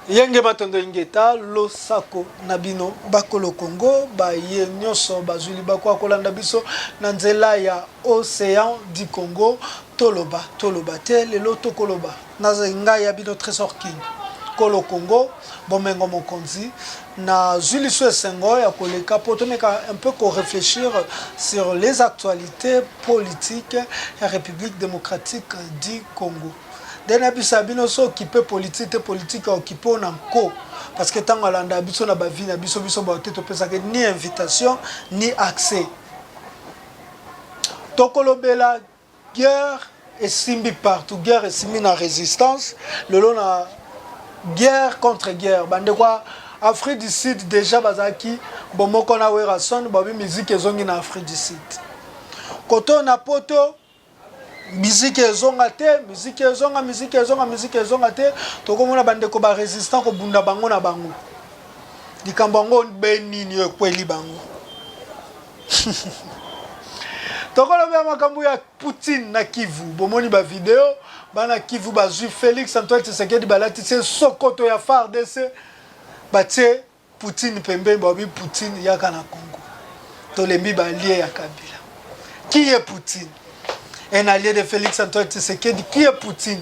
Yenge batondo ingeta losako nabino bakolo Congo ba ye nyoso bazuli bakwa kolanda biso na nzela ya océan du Congo toloba te lelo tokoloba naza ngai ya bino trésor king kolo Congo bomengo mokonzi na zuli so sengo ya koleka potomeka un peu ko réfléchir sur les actualités politiques la République démocratique du Congo. Dena bisa bino so occupé politique occupé on encore parce que tant alanda biso na ba vie na biso ba te to pesa que ni invitation ni accès. Tokolobela guerre et simbi partout guerre et simbi na résistance le long na guerre contre guerre bande quoi Afrique du Sud déjà bazaki bomoko na werason babi musique ezongi na Afrique du Sud. Koto na poto musique ezonga te musique ezonga te tokomona bande ko ba résistant ko bunda bango na bango likambo ngo benini ekweli bango tokoloba makambo ya Poutine na Kivu bomoni ba vidéo bana Kivu bazui Félix Antoine Tshisekedi balati se sokoto ya FARDC batie Poutine pembe babi Poutine yaka na Congo tolembi ba lié ya Kabila. Qui est Poutine? Un allié de Félix Antoine Tshisekedi. Qui est Poutine?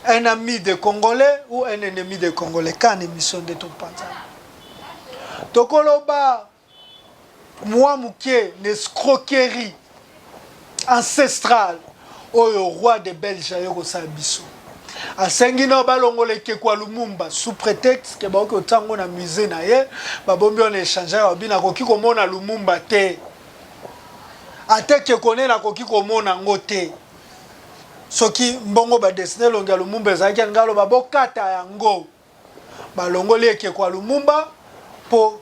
Un ami des Congolais ou un ennemi des Congolais? Quand émission de ton panza tokoloba moi mouké l'escroquerie ancestrale au roi de Belge yoko sabiso asengi no balongole ke kwa Lumumba sous prétexte que ba ko tango na musée na ye ba bombi on échanger babina ko kiko mona Lumumba te ateke kone na koki komona ngote soki mbongo ba dessiner longa Lumumba ezaki ngalo babokata yango balongole eke kwa Lumumba po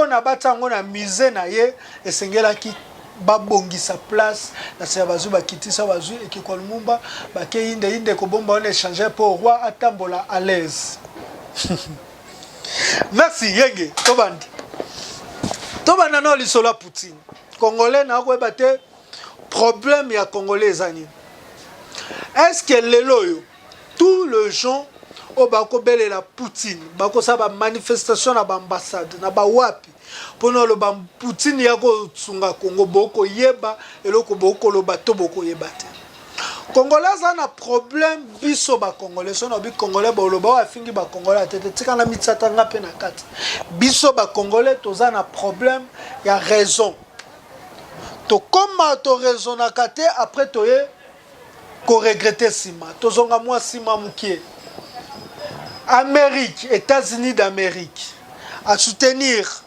na batango na musée na ye esengelaki babongisa place na se bazu bakitisa bazu eke kwa Lumumba bake inde ko bomba on échanger pour roi atambola à l'aise. Merci yenge tobanda no lisola Poutine Congolais na ko ebate problème ya Congolais zani. Est-ce que leloyo tout le gens au bako belela Poutine bako sa ba manifestation na ba ambassade na ba wapi pono lo ba Poutine yako tsunga Congo boko yeba eloko boko lo bato boko yebate Congolais na problème biso ba Congolais so na bi Congolais ba lo ba afingi ba Congolais tete tika na mitsata ngape na kati biso ba Congolais toza na problème ya raison to comment to raisonna kate après toye ko regretter sima tozonga moi sima mukie Amérique États-Unis d'Amérique à soutenir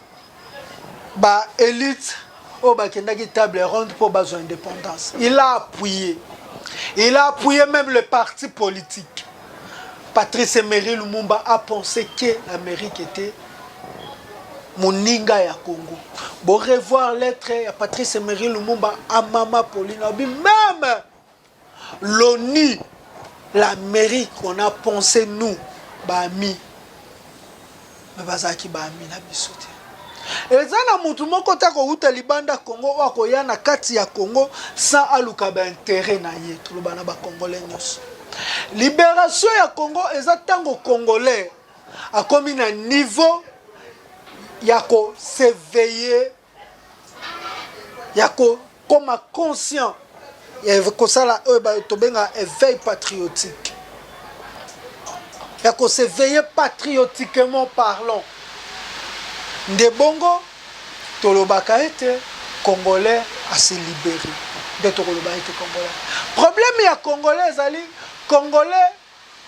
ba élite au bakendaki table ronde pour besoin d'indépendance. Il a appuyé même le parti politique. Patrice Emery Lumumba a pensé que l'Amérique était moninga ya Congo. Bon revoir lettre à Patrice Emery Lumumba à Mama Pauline Obi même l'ONU l'Amérique on a pensé nous bami mais bazaki bami na bisote ezana mutu moko ta ko uta libanda Congo wako ya na kati ya Congo sans aluka ba intérêt na ye tout bana ba congolais nyos libération ya Congo ezatango congolais a komi na niveau yako s'éveiller yako comme conscient yako sala tobenga éveil patriotique yako s'éveiller patriotiquement parlant de bongo tolobaka ete congolais a se libérer de toloba ete congolais problème ya congolais ezali congolais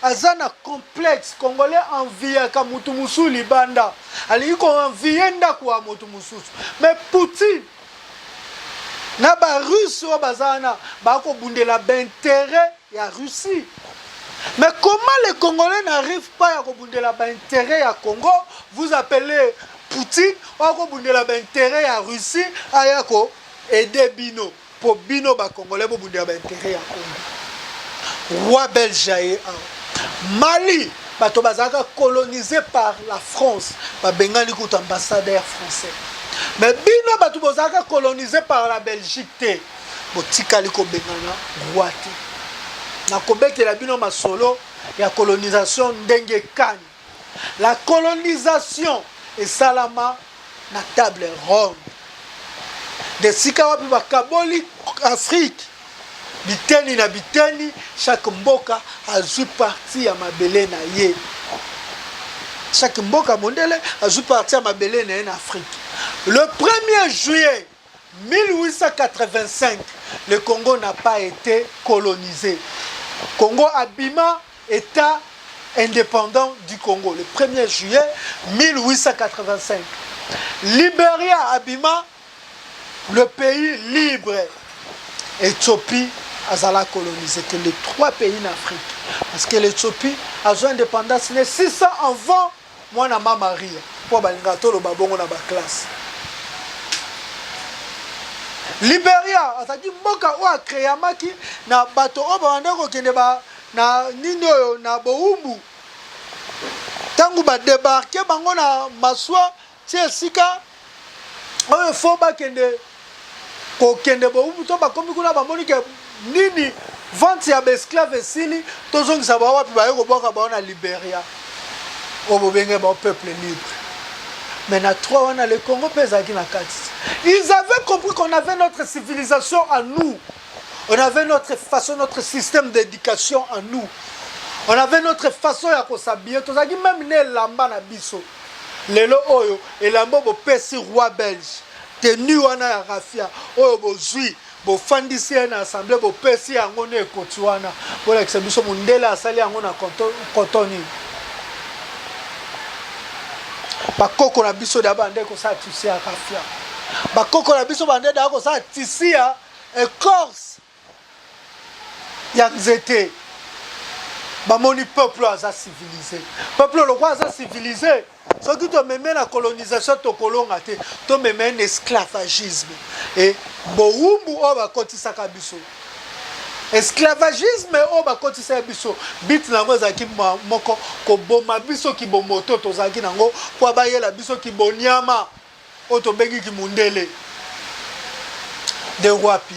azana complexe congolais envie ka mutu musu libanda ali ko envie ndako wa mutu mususu mais Poutine na ba russe o bazana ba ko bundela d'intérêt ya Russie. Mais comment les Congolais n'arrivent pas à bundela ba intérêt à Congo, vous appelez Poutine ou à bundela ba intérêt à Russie ayako aider Bino pour Bino ba Congolais pour bundela ba intérêt à Congo. Roi belge Mali bato bazaka colonisé par la France ba bengani ko ambassadeur français. Mais Bino bato bazaka colonisé par la Belgique te botikali ko bengana roi te. Na kobekela bino masolo ya colonisation ndenge kani La colonisation et salama na table ronde. De sika wapi bakaboli Afrique. Biteni na biteni, chaque mboka a joué partie ya mabele na ye. Chaque mboka mondele a joué partie ya mabele na ye en Afrique. Le 1er juillet 1885, le Congo n'a pas été colonisé. Congo abima État indépendant du Congo. Le 1er juillet 1885. Libéria abima, le pays libre. Éthiopie a colonisé que les 3 pays en Afrique. Parce que l'Éthiopie a joué indépendance 600 avant moi na Maria. Pour balingato le babongo na ba classe. Libéria, c'est-à-dire mboka o akréamaki na bato o ba ndeko kende ba na nino na boumbu. Tangu ba débarquer bango na maswa tie sika o fo ba kende ko kende boumbu to ba komi kuna ba moni ke nini vente ya esclave esili tozongisa ba wapi ba yeko boka ba na Libéria. O bobenge ba peuple libre. Mais na 3 ans, le Congo pèse na kati. Ils avaient compris qu'on avait notre civilisation à nous. On avait notre façon, notre système d'éducation à nous. On avait notre façon de s'habiller. Tout ça qui même né lamba na biso. Lelo oyo et lamba bo pesi roi belge. Tenu wana ya rafia. Oyo bo zui bo fandisi na assemblée bo pesi yango ne kotuana. Voilà que c'est biso mundela asali yango na kotoni. Bakoko na biso da bande ko sa tisi ya rafia. Bakoko na biso bande da ko sa tisi ya écorce ya nzete. Bamoni peuple aza civilisé. Peuple le roi aza civilisé. Ce qui te met la colonisation to kolonga te, to me met un esclavagisme. Et boumbu o ba kotisa ka biso. Esclavagisme o ba kotisa biso. Bit nango zaki moko ko boma biso ki bomoto to zaki nango kwa ba yela biso ki bonyama o to bengi ki mundele. De wapi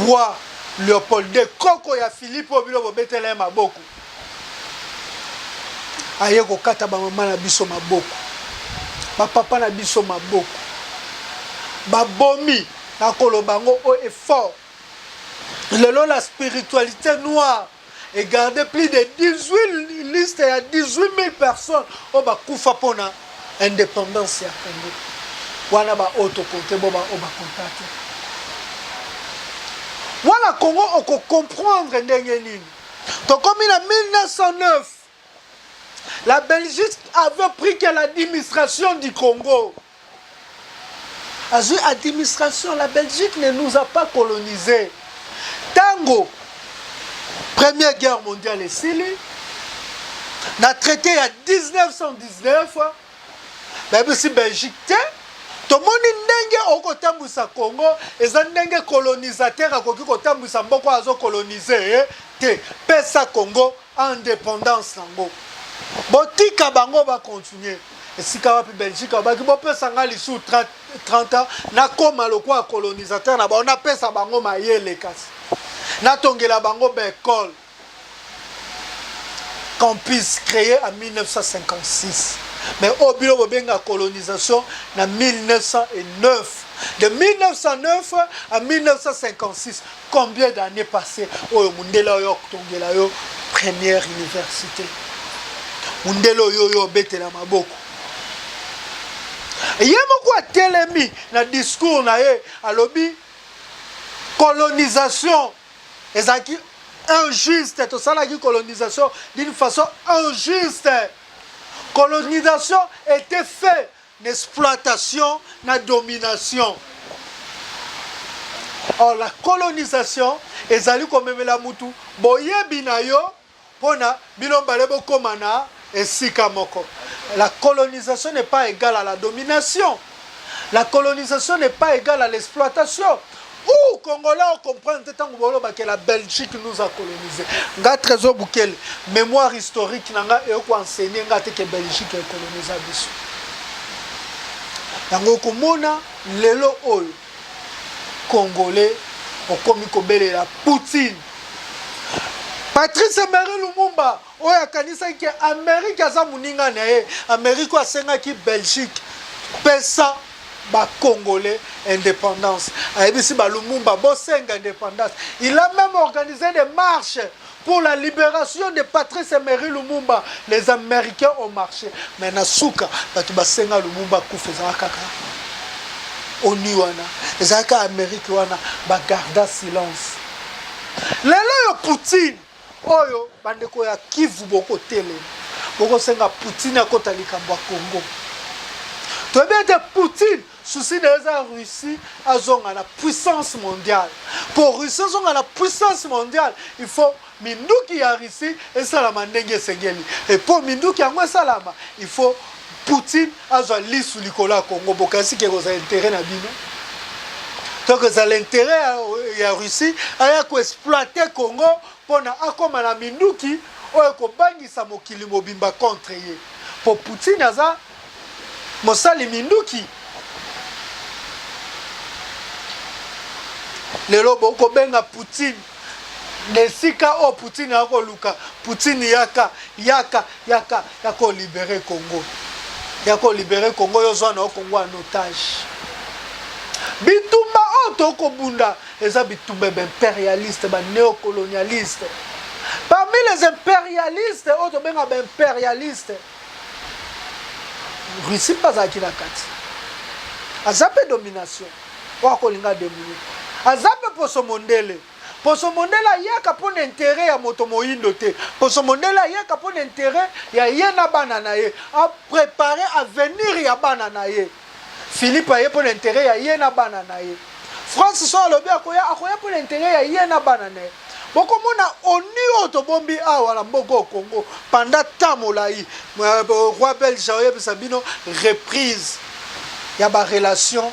roi Léopold de Koko ya Philippe obilo bo betele maboko. Aye ko kata ba mama na biso maboko. Ba papa na biso maboko. Ba bomi na kolobango o effort. La spiritualité noire est gardée plus de 18 listes et 18 000 personnes au Bakoufa pour l'indépendance ya Congo. Wana ba autoconté bo ba contact. Wana Congo on peut comprendre ndenge nini. Donc comme en 1909 la Belgique avait pris que l'administration du Congo. À l'administration, la Belgique ne nous a pas colonisés. Tango, Première Guerre mondiale et Sili, n'a traité en 1919, même si Belgique, tout le monde n'est pas au Congo, et ça n'est pas colonisateur, à côté de Mboko a colonisé, pesa Congo, indépendance. Botika bango va continuer. Et si Kawapi Belgique, on peut s'engager sous 30 ans, na koma le quoi colonisateur, on a pesa bango maye les casses. Na tongela bango école qu'on puisse créer en 1956. Mais au bureau de la colonisation en 1909. De 1909 à 1956, combien d'années passées au Mundela yo tongela yo première université. Mundelo yo yo bete la maboko. Et yemo kwa telemi na discours na ye alobi colonisation ezaki injuste to sala ki colonisation d'une façon injuste. Colonisation était fait d'exploitation na domination. Or la colonisation ezali komemela mutu boyebi na yo pona bilombale bokomana esika moko. La colonisation n'est pas égale à la domination. La colonisation n'est pas égale à l'exploitation. Ou Congolais on comprend que la Belgique nous a colonisé. Nga trésor Bukele, mémoire historique nanga et ko enseigner nga te que Belgique a colonisé biso. Yango komona lelo oyo Congolais okomi kobelela Poutine. Patrice Emery Lumumba oya kanisa ki Amérique aza muninga na ye Amérique asenga ki Belgique pesa ba Congolais indépendance ayebisi ba Lumumba bosenga indépendance. Il a même organisé des marches pour la libération de Patrice Emery Lumumba. Les Américains ont marché. Mais na suka batu basenga Lumumba kufeza kaka oni wana ezaka Amérique wana ba garda silence. Lelo yo Poutine oyo bandeko ya Kivu boko tele boko senga Poutine akota likambo ya Congo. To bien de Poutine souci de la Russie azonga la puissance mondiale. Pour Russie azonga la puissance mondiale, il faut minduki ya Russie et salama ndenge sengeli. Et pour minduki ya ngwa salama, il faut Poutine azwa lisu likola Congo bokasi ke koza intérêt na bino. Donc ça l'intérêt ya Russie aya ko exploiter Congo pona akoma na minduki oyo ko bangisa mokili mobimba contre ye. Pour Poutine aza mosali minduki. Lelo boko benga Poutine nesika o Poutine yako luka Poutine yako libérer Congo. Yako libérer Congo yozwa na Congo en otage. Bitumba otoko bunda eza bitumba impérialiste ba néocolonialiste. Parmi les impérialistes oto benga ba impérialiste Russie pas akina kati. Azape domination. Wako linga demuni. Azape poso mondele. Poso mondela yaka pona intérêt ya moto moyindo te. Poso mondela yaka pona intérêt ya yena bana na ye. A préparer avenir ya bana na ye. Philippe aye pona intérêt ya yena bana na ye. France so lobi akoya pona intérêt ya yena bana na ye. Boko mona oni otobombi awa na mboko Congo pendant tamolai. Roi belge oye sabino reprise ya ba relation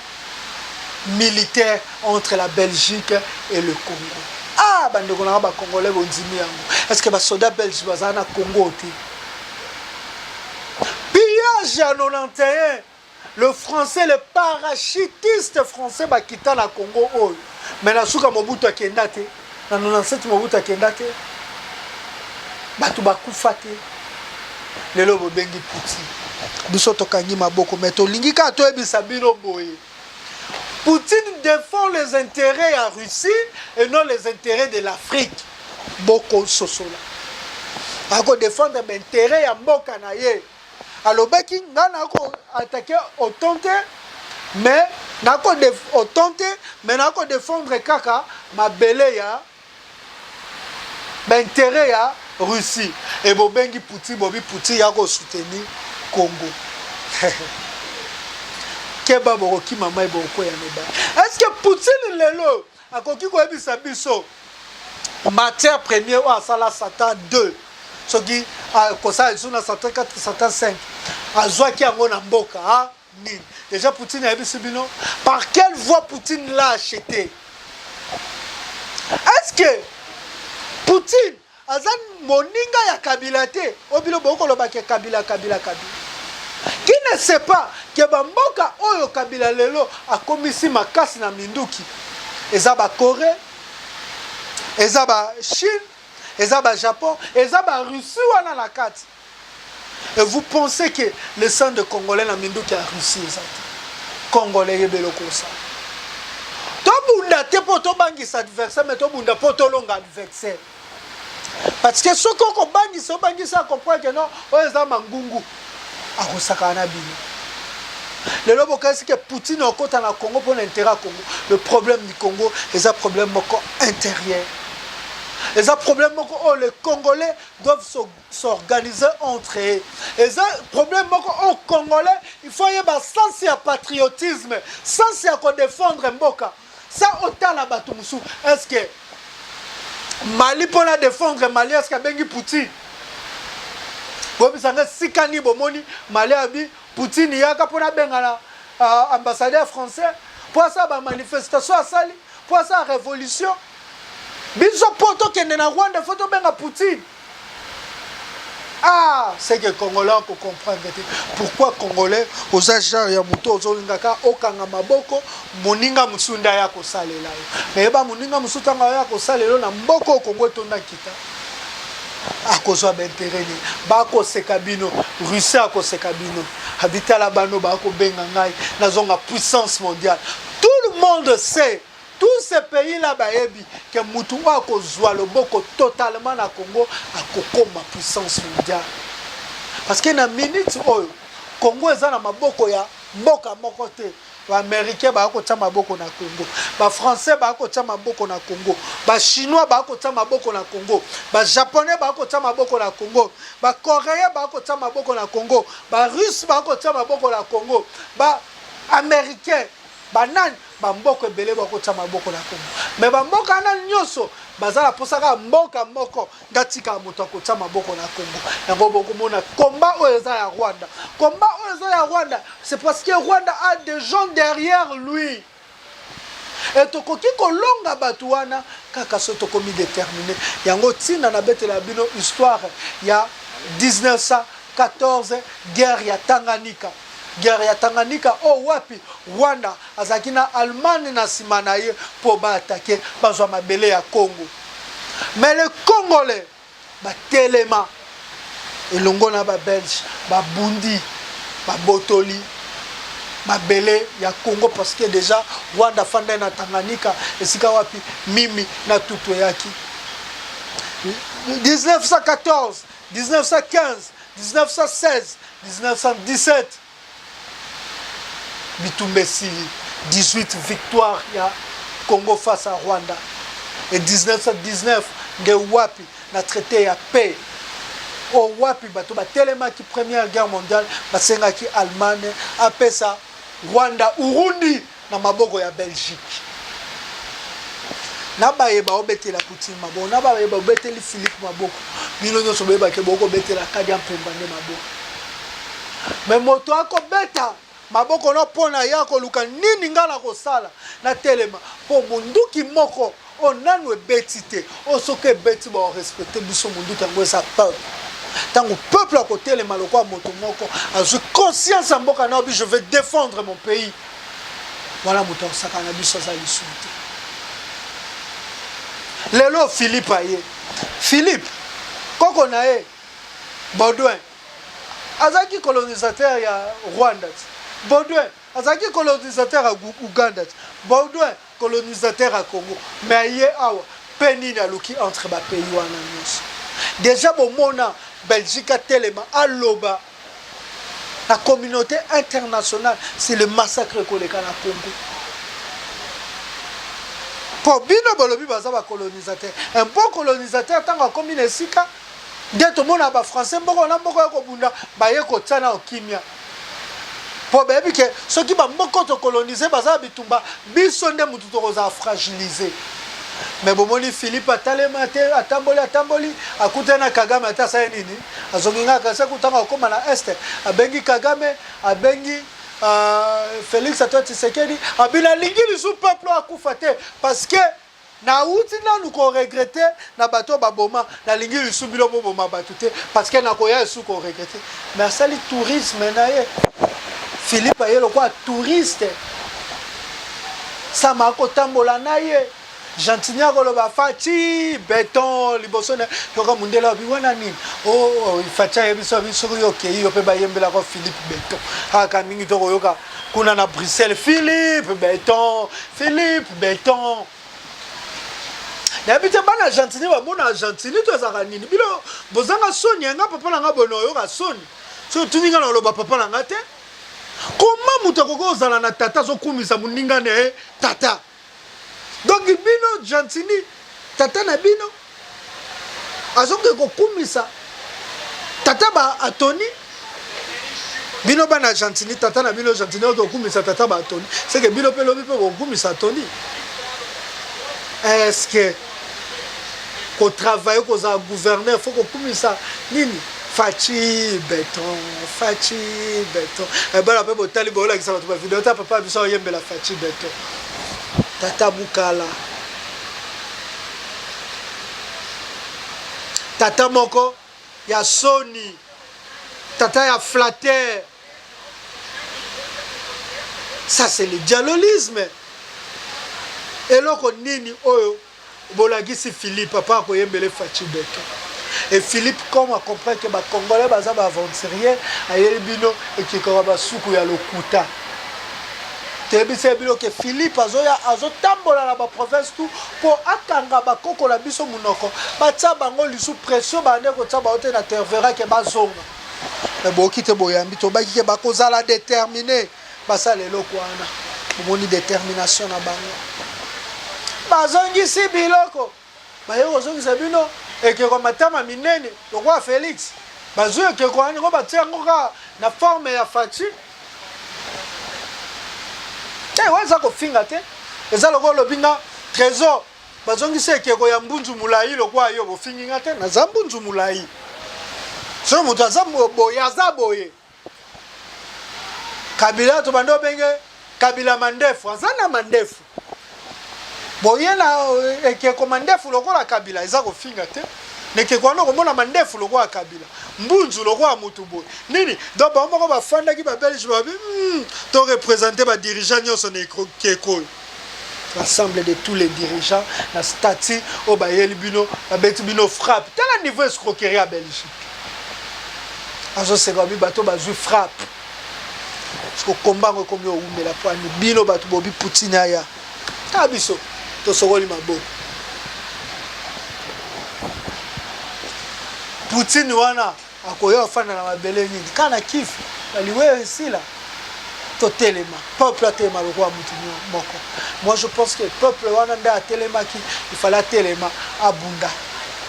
militaire entre la Belgique et le Congo. Ah, bandeko na ba Congolais bondimi yango. Est-ce que ba soldats belges bazana Congo te? Pillage à 91. Le français, le parachutiste français ba kita na Congo oyo. Mais na suka Mobutu akenda te. Na 97 Mobutu akenda te. Batu bakufa te. Lelo bobengi Poutine. Biso tokangi maboko mais to lingika to ebisa bino boye. Poutine défend les intérêts de la Russie et non les intérêts de l'Afrique. Boko sosola. Ako défendre les intérêts de mboka na ye. Alors baki ngana ako attaquer autonté mais nako autonté mais nako défendre kaka mabele ya intérêt ya Russie et bobengi Poutine bobi Poutine yako soutenir Congo. Est-ce que Poutine lelo akoki ko ebisa biso matière première ou sala Satan 2 soki kosa isuna Satan 4 Satan 5 azwa ki yango na mboka ha nini déjà Poutine ebisi bino par quelle voie Poutine l'a acheté? Est-ce que Poutine azan moninga ya Kabila te obilo boko lobaki Kabila qui ne sait pas que bamboka oyo Kabila lelo akomisi makasi na minduki eza ba Corée eza ba Chine eza ba Japon eza ba Russie wana na kati. Et vous pensez que le sang de Congolais na minduki ya Russie eza Congolais yebelo kosa to bunda te poto bangisa adversaire mais to bunda poto longa adversaire parce que ce qu'on bangisa comprend que non oyo eza mangungu akosaka na bino. Lelo bokasi que Poutine okota na Congo pour l'intérêt Congo. Le problème du Congo est un problème intérieur. Les problèmes où les Congolais doivent s'organiser entre eux. Les problèmes où Congolais, il faut y avoir sens et patriotisme, sens et défendre Mboka. Ça autant la batumsu. Est-ce que Mali pour la défendre Mali est-ce que bengi Poutine? Bobisanga sikani bomoni Mali abi Poutine yaka pona bengala ambassadeur français pour ça ba manifestation asali pour ça révolution biso poto kende na Rwanda photo benga Poutine. Ah, c'est que Congolais pour comprendre pourquoi Congolais aux agents ya muto ozolingaka okanga maboko moninga musunda ya kosalela yo mais ba moninga musuta nga ya kosalela na mboko Congo tonda kita akozwa baintérêt ni bakoseka bino Russie akoseka bino habitala bano bakobenga ngai nazonga puissance mondiale. Tout le monde sait, tous ces pays là bayebi que mutu akozwa loboko totalement na Congo akokoma puissance mondiale. Parce que na minute oyo Congo eza na maboko ya mboka moko te. Ba américain ba ko tia maboko na Congo, ba français ba ko tia maboko na Congo, ba chinois ba ko tia maboko na Congo, ba japonais ba ko tia maboko na Congo, ba coréen ba ko tia maboko na Congo, ba russe ba ko tia maboko na Congo, ba américain ba nani ba mboko ebele ba ko tia maboko na Congo. Mais ba mboka na nyoso bazala posaka mboka moko ngatika moto ko tia maboko na Congo. Yango boko mona combat oyo eza ya Rwanda. Combat oyo eza ya Rwanda, c'est parce que Rwanda a des gens derrière lui. Et tokoki kolonga batu wana kaka soto komi déterminé. Yango tina na betela bino histoire ya 1914 guerre ya Tanganyika. Guerre ya Tanganyika o wapi Rwanda azaki na Allemagne na sima na ye po ba attaquer bazwa mabele ya Congo. Mais les Congolais ba telema elongo na ba Belge ba bundi ba botoli mabele ya Congo parce que déjà Rwanda fanda na Tanganyika esika wapi mimi na tuto yaki 1914 1915 1916 1917 Bitumbesi 18 victoires ya Congo face à Rwanda et 1919 nge wapi na traité ya paix o wapi bato ba telema ki première guerre mondiale basenga ki Allemagne apesa Rwanda Urundi na maboko ya Belgique na bayeba obetela Poutine maboko na bayeba obeteli Philippe maboko bino nyonso bayeba ke boko betela Kagame Mpembane maboko mais moto akobeta maboko no pona yako luka nini ngala kosala na telema po munduki moko onanwe betite osoke beti ba respecter biso munduki yango sa peuple tango peuple à côté les maloko a moto moko a conscience en mboka na je vais défendre mon pays voilà moto sakana biso za lisuti lelo Philippe aye Philippe koko na e Baudouin azaki colonisateur ya Rwanda Baudouin azaki colonisateur à Ouganda Baudouin colonisateur à Congo mais ye awa penini aluki entre ba pays wana nyonso déjà bomona Belgique a tellement aloba la communauté internationale c'est le massacre koleka na Congo pour bino bolobi baza ba colonisateur un bon colonisateur tanga comme nesika ndeto mona ba français mboko na mboko ko bunda ba ye ko tsana okimia pour bebi ke ceux qui ba mboko to coloniser baza bitumba biso nde mutu to koza fragiliser. Mais bomoni Philippe atalema te atamboli akutana Kagame atasa nini azonginga kasa kutanga koma na este abengi Kagame abengi Félix Antoine Tshisekedi abina lingili sous peuple akufa te parce que na uti na nous ko regretter na bato baboma na lingili sous bilo boma batute parce que na koya sous ko regretter mais ça le tourisme na ye Philippe ayelo quoi touriste ça m'a ko tambola na ye Jantinia koloba fachi béton liboso na yoka mundela biwana nini oh facha yebiso biso yoke yo pe bayembela ko Philippe Béton aka mingi to yoka kuna na Bruxelles Philippe Béton na bité bana Jantinia ba mona Jantinia to ezaka nini bilo bozanga soni nga papa na nga bono yoka soni so tuninga na loba papa na nga te comment mutako ko zala na tata zo kumisa muninga ne tata. Donc bino Jantini tata na bino azoke ko kumisa tata ba atoni bino bana Jantini tata na bino Jantini ko kumisa tata ba atoni c'est que bino pe lobi pe ko kumisa atoni est-ce que ko travailler ko za gouverneur faut ko kumisa nini fachi béton e bala pe botali bola ki sa ba vidéo ta papa biso yembela fachi béton Tata Bukala Tata Moko ya Sony Tata ya Flatter ça c'est le dialogisme et loko nini oyo bolagisi Philippe papa ko yembele fachi beto Et Philippe, comme a compris que les Congolais sont aventuriers, il bino et qui est soukou ya lokuta. Que Philippe a tambola la province tout pour akanga bakoko la biso munoko. Batia bango lisu pression bande ko tia baote na tervera ke bazonga. Mais bon kite boyambi to baki ke bakozala déterminé. Basa lelo kwana. Moni détermination na bango. Bazongi si biloko. Bayo zongi sabino et que comme matama minene le roi Félix. Bazo ke ko ani ko batia ngoka na forme ya fati. Waza kofinga te eza loko lobinga trésor bazongisi ekeko ya mbunzu mulai lokwa yo bofinginga te na za mbunzu mulai so moto aza boye aza boye Kabila to bando benge Kabila mandefu aza na mandefu boye na ekeko mandefu lokola Kabila eza kofinga te nekeko wana komona mandefu lokwa Kabila mbunzu lokwa mutu boye nini donc ba moko bafanda ki ba belge ba to représenter ba dirigeants nyonso ne keko l'ensemble de tous les dirigeants la statut au bayeli bino ba beti bino frappe tel niveau escroquerie à Belgique azo se ba bato bazui frappe parce que combat ko komyo umela po ani bino bato bobi putina ya tabiso to sokoli mabo Poutine wana akoyo fana na mabele nyingi kana kifu aliwewe sila to telema peuple telema le roi mutinyo moko. Moi je pense que peuple wana nda telema ki il fallait telema abunda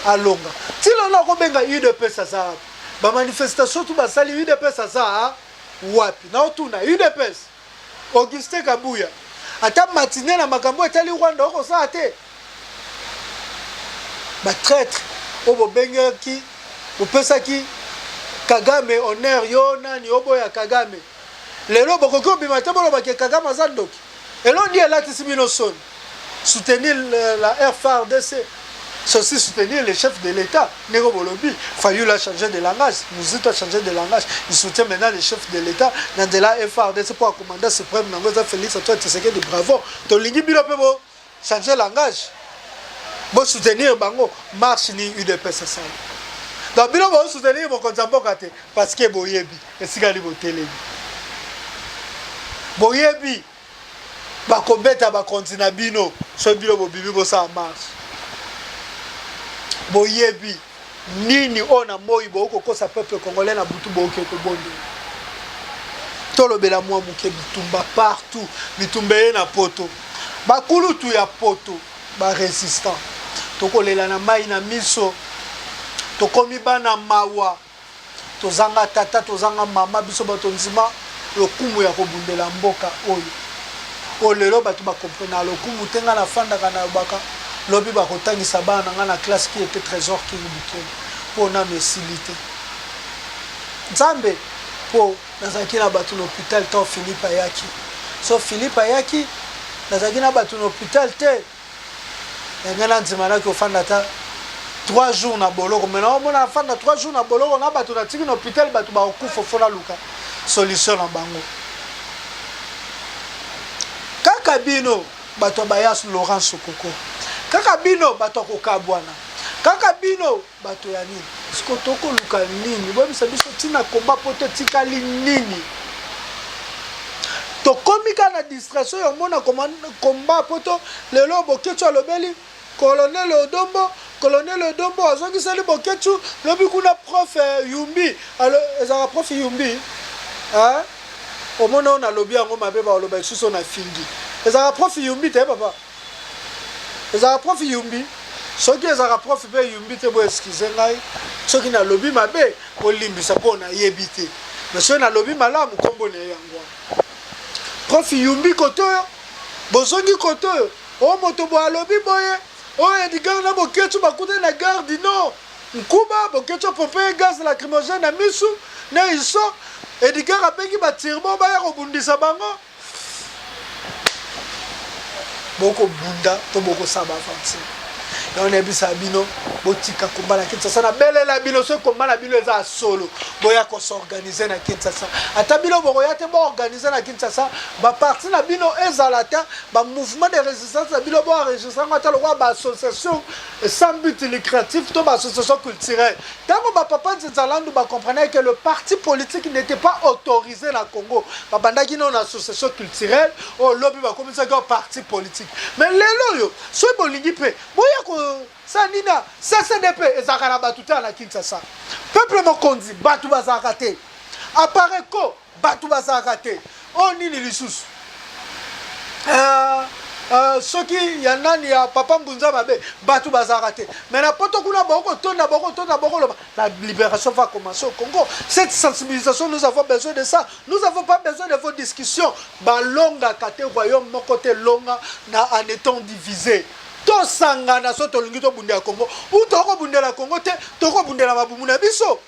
alonga tilo na ko benga UDPS sasa ba manifestation tout basali UDPS sasa wapi na otuna UDPS Augustin Kabuya ata matinée na makambo etali Rwanda ko sa te ba traître obo benga ki Upesaki Kagame honneur yo nani oboya Kagame lelo bokoko bimata bolo ba Kagame azandoki elo ndi elati sibino son soutenir la FARDC ceci soutenir les chefs de l'État Nego Bolobi fallu la changer de langage nous avons changé de langage il soutient maintenant les chefs de l'État dans de la FARDC pour commander suprême Nangoza Félix Antoine Tshisekedi bravo to lingi bino pe bo changer langage bo soutenir bango marche ni UDPS ça. Donc, il faut soutenir mon contemporain parce que Boyebi, et si vous avez Boyebi, va combattre à continent bino, ce bilo bobibi bossa marche. Boyebi, nini on a moi boko ko sa peuple congolais na butu boke ko bondo. Tolo bela moi muke bitumba partout, bitumba na poto. Ba kulutu ya poto, ba résistant. Toko lela na mai na miso. Tokomi bana mawa tozanga tata tozanga mama biso bato nzima lokumu ya kobundela mboka oyo olelo bato ba comprendre lokumu tenga na fanda kana baka lobi ba kotangisa bana nga na classe qui était trésor qui bukele pour na mesilité nzambe po nazaki na bato l'hôpital tant Philippe ayaki so Philippe ayaki nazaki na bato l'hôpital te ngana nzima na ko fanda ta 3 jours na boloko maintenant on a fait 3 jours na boloko na bato na tiki na hôpital bato ba okufa fona luka solution na bango kaka bino bato bayas Laurent Sokoko kaka bino bato ko kabwana kaka bino bato ya nini siko toko luka nini bo bisa biso tina combat poto tikali nini to komika na distraction yo mona combat poto lelo bokecho lobeli Colonel Odombo azongi sali bokechu lobi kuna prof Yumbi alors ezara prof Yumbi hein omona on a lobi yango mabe ba loba suso na fingi ezara prof Yumbi te papa ezara prof Yumbi soki ezara prof be Yumbi te bo excuse ngai soki na lobi mabe olimbisa pona yebite mais soki na lobi malamu kombo ne yango prof Yumbi kotoyo bozongi kotoyo o moto bo alobi boye oh, Edgar na boketu bakute na garde non. Nkuba boketu popé gaz lacrymogène na misu na iso Edgar abengi ba tirbo ba ya kobundisa bango. Boko bunda to boko saba fanti. on a bisa bino botika combat na Kinshasa na belela bino ce combat na bino eza solo boya ko s'organiser na Kinshasa ata bino boya te bo organiser na Kinshasa ba parti na bino ezalata ba mouvement de résistance na bino bo enregistrer ata lo ba association sans but lucratif to ba association culturelle tango ba papa Nzalando ba comprenait que le parti politique n'était pas autorisé na Congo ba bandaki non association culturelle au lobby ba comme ça parti politique mais lelo yo so bolingi pe boya ko Sanina, CCDP, ezakara batuta na Kinshasa. Peuple mokonzi, batu bazakate. Apareko, batu bazakate. Oh nini lisusu. Soki ya nani ya papa Mbunza mabe, batu bazakate. Mais na poto kuna boko tonda boko la libération va commencer au Congo. Cette sensibilisation, nous avons besoin de ça. Nous n'avons pas besoin de vos discussions. Balonga kate royaume mon côté longa na en étant divisé. To sangana so to lingi to bundela Congo ou to ko bundela Congo te to ko bundela mabumu na biso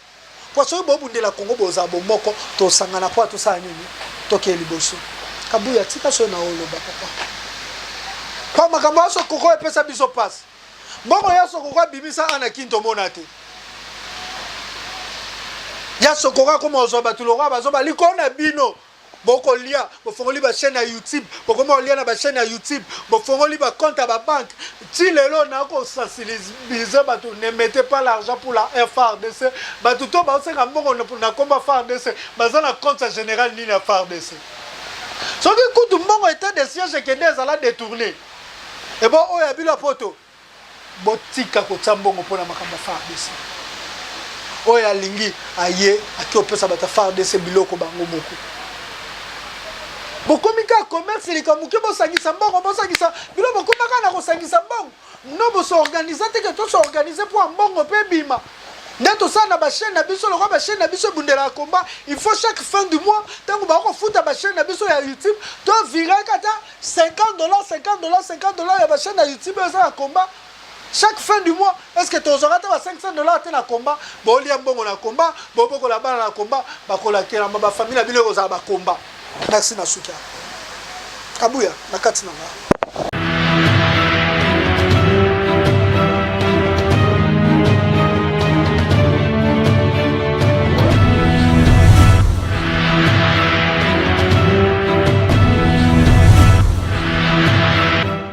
kwa so bo bundela Congo boza bo moko to sangana kwa to sa nini to ke liboso kabuya tika so na olo ba papa pa makambo so koko epesa biso pass mbongo ya so koko bimisa ana kinto monate ya so koko ko mozo batulo kwa bazo ba likona bino boko lia bofongoli ba chaîne ya YouTube boko mo lia na ba chaîne ya YouTube bofongoli ba compte à ba banque ti lelo na ko sensibiliser batu ne mettez pas l'argent pour la FARDC batu to ba senga mbongo na komba FARDC bazana compte général ni na FARDC so ki kutu mbongo état de siège que des ala détourner et bon oya bila poto botika ko tsambongo pona makamba FARDC oya lingi aye akiopesa bata FARDC biloko bango moko bokomika commerce likamuke bosangisa mbongo bosangisa bilo bokomaka na kosangisa mbongo no boso organiser te que to so organiser pour mbongo pe bima ndeto sana ba chaîne na biso lokwa ba chaîne na biso bundela combat il faut chaque fin du mois tango ba ko futa ba chaîne na biso ya YouTube to virer kata $50 $50 ya ba chaîne na YouTube ça combat chaque fin du mois est-ce que tu auras $500 te na combat bo lia mbongo na combat bo boko la bana na combat ba ko la kera ba famille na bilo za ba combat. Merci na suka. Kabuya na kati na nga.